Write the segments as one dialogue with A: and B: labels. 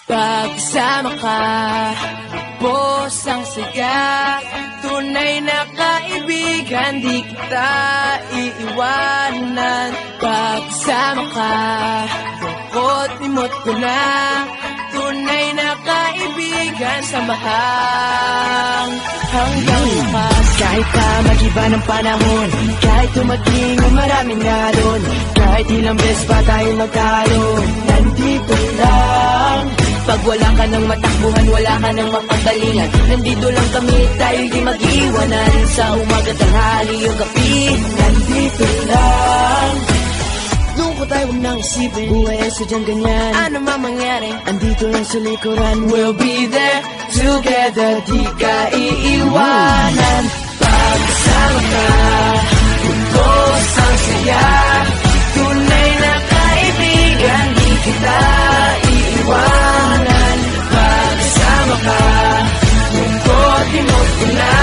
A: Pagsama ka, bos ang saya. Tunay na kaibigan, di kita iiwanan. Pagsama ka, bukod-imot ko na. Tunay na kaibigan, samahang hanggang wakas. Kahit pa mag-iba ng panahon, kahit tumaging ang maraming naroon, kahit ilang beses pa tayo magtalo, nandito lang. Pag wala ka ng matakbuhan, wala ka ng mapagalingan, nandito lang kami, tayo di mag-iwanan. Sa umaga, tanghali o gabi, nandito lang. Lungkot tayo, huwag nang isipin, buhay ay sadyang ganyan. Ano man mangyari, andito lang sa likuran. We'll be there together, di ka iiwanan. Pagsama ka, bukos ang saya. Tunay na kaibigan, di kita iiwanan. Pagsama ka, bukod-imot ko na.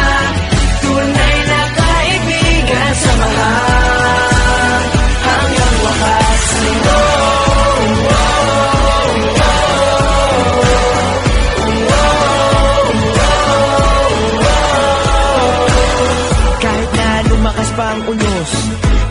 A: Tunay na kaibigan, samahan hanggang wakas. Kahit na lumakas pa ang unos,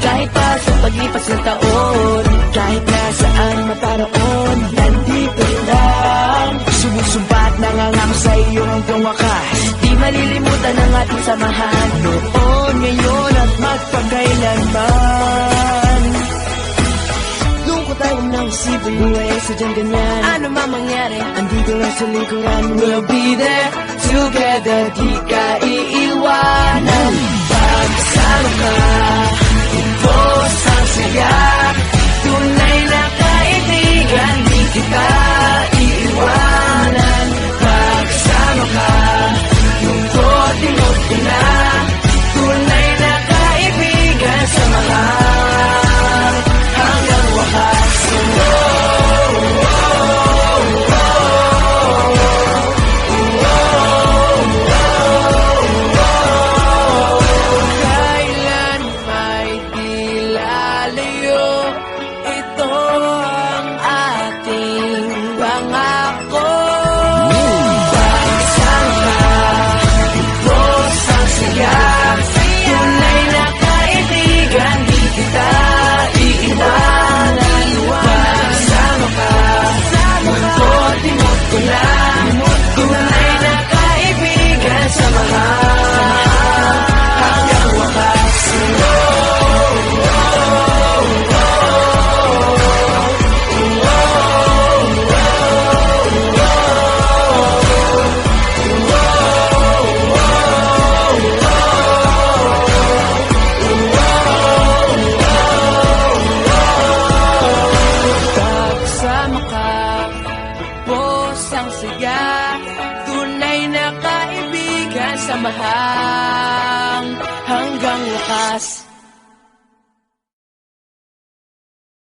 A: kahit pa sa paglipas ng taon, kahit na saan maparoon, nandito lang. Sumusumpa at nangangako sa iyo hanggang wakas. Di malilimutan ang ating samahan, noon, ngayon at magpakailanman. Lungkot tayo nang isipin, buhay ay sadyang ganyan. Ano man mangyari, andito lang sa likuran. We'll be there together, di ka iiwanan. Pagsama ka, bukos ang saya. Tunay na kaibigan, di kita iiwanan. Pagsama ka, lungkot-imot ko na. Tunay na kaibigan, samahan hanggang wakas. Kailan may di lalayo, ito ang ating pangako. Pagsama ka, bukos ang saya. Tunay na kaibigan, di kita iiwanan. Pagsama ka, lungkot-imot ko na. Tunay na kaibigan, samahan hanggang wakas. Pagsama ka, bukos ang saya. Tunay na kaibigan, samahang hanggang wakas.